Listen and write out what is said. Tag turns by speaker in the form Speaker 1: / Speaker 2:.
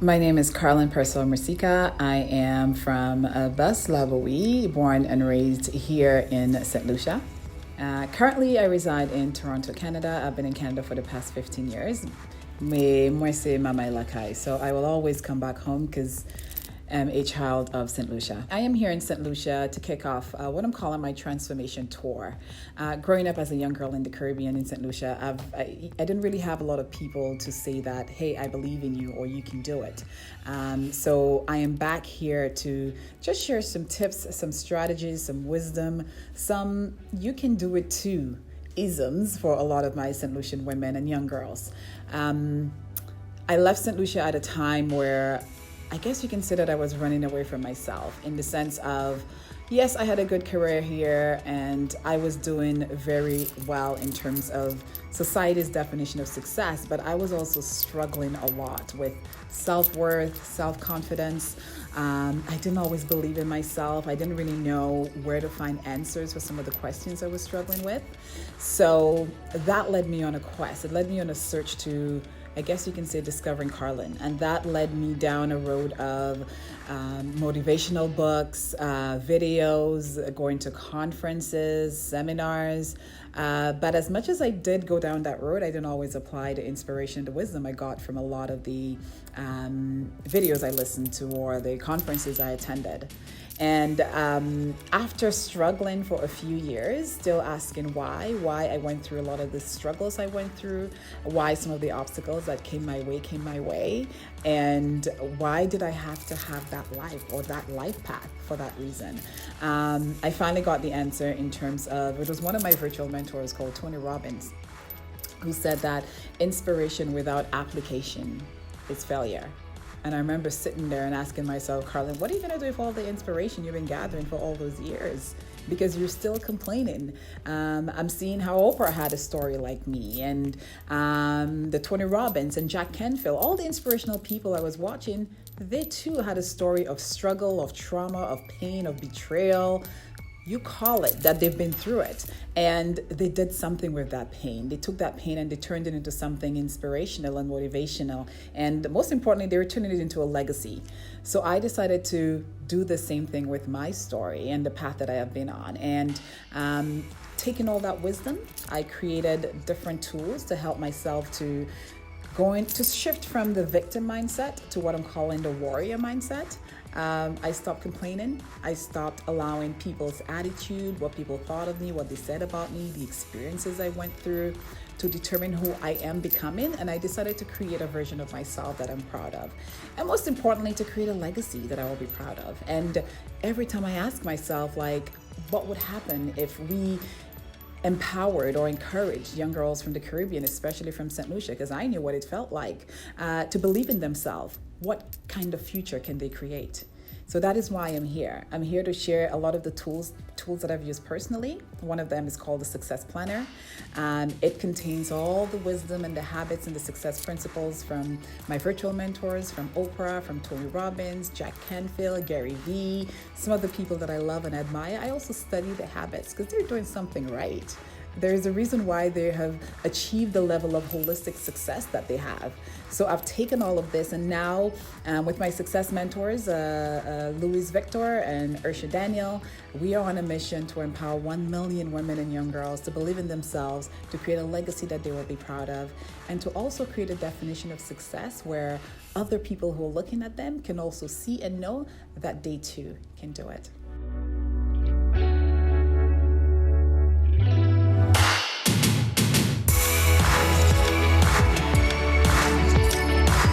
Speaker 1: My name is Karlyn Percil. I am from Bas-Labowie, born and raised here in St. Lucia. Currently, I reside in Toronto, Canada. I've been in Canada for the past 15 years. So I will always come back home because I'm a child of St. Lucia. I am here in St. Lucia to kick off what I'm calling my transformation tour. Growing up as a young girl in the Caribbean in St. Lucia, I didn't really have a lot of people to say that, hey, I believe in you or you can do it. So I am back here to just share some tips, some strategies, some wisdom, some you can do it too isms for a lot of my St. Lucian women and young girls. I left St. Lucia at a time where I guess you can say that I was running away from myself in the sense of, yes, I had a good career here and I was doing very well in terms of society's definition of success, but I was also struggling a lot with self-worth, self-confidence. I didn't always believe in myself. I didn't really know where to find answers for some of the questions I was struggling with. So that led me on a quest. It led me on a search to, I guess you can say, discovering Karlyn. And that led me down a road of motivational books, videos, going to conferences, seminars. But as much as I did go down that road, I didn't always apply the inspiration, the wisdom I got from a lot of the videos I listened to or the conferences I attended. And after struggling for a few years, still asking why I went through a lot of the struggles I went through, why some of the obstacles that came my way, and why did I have to have that life or that life path for that reason. I finally got the answer in terms of, it was one of my virtual mentors called Tony Robbins, who said that inspiration without application is failure. And I remember sitting there and asking myself, Karlyn, what are you going to do with all the inspiration you've been gathering for all those years? Because you're still complaining. I'm seeing how Oprah had a story like me, and the Tony Robbins and Jack Canfield, all the inspirational people I was watching, they too had a story of struggle, of trauma, of pain, of betrayal. You call it, that they've been through it. And they did something with that pain. They took that pain and they turned it into something inspirational and motivational. And most importantly, they were turning it into a legacy. So I decided to do the same thing with my story and the path that I have been on. And taking all that wisdom, I created different tools to help myself to shift from the victim mindset to what I'm calling the warrior mindset. I stopped complaining. I stopped allowing people's attitude, what people thought of me, what they said about me, the experiences I went through to determine who I am becoming. And I decided to create a version of myself that I'm proud of. And most importantly, to create a legacy that I will be proud of. And every time I ask myself, like, what would happen if we empowered or encouraged young girls from the Caribbean, especially from St. Lucia, because I knew what it felt like to believe in themselves. What kind of future can they create? So that is why I'm here. I'm here to share a lot of the tools that I've used personally. One of them is called the Success Planner. It contains all the wisdom and the habits and the success principles from my virtual mentors, from Oprah, from Tony Robbins, Jack Canfield, Gary Vee, some of the people that I love and admire. I also study the habits because they're doing something right. There's a reason why they have achieved the level of holistic success that they have. So I've taken all of this, and now with my success mentors, Louise Victor and Ursha Daniel, we are on a mission to empower 1 million women and young girls to believe in themselves, to create a legacy that they will be proud of, and to also create a definition of success where other people who are looking at them can also see and know that they too can do it.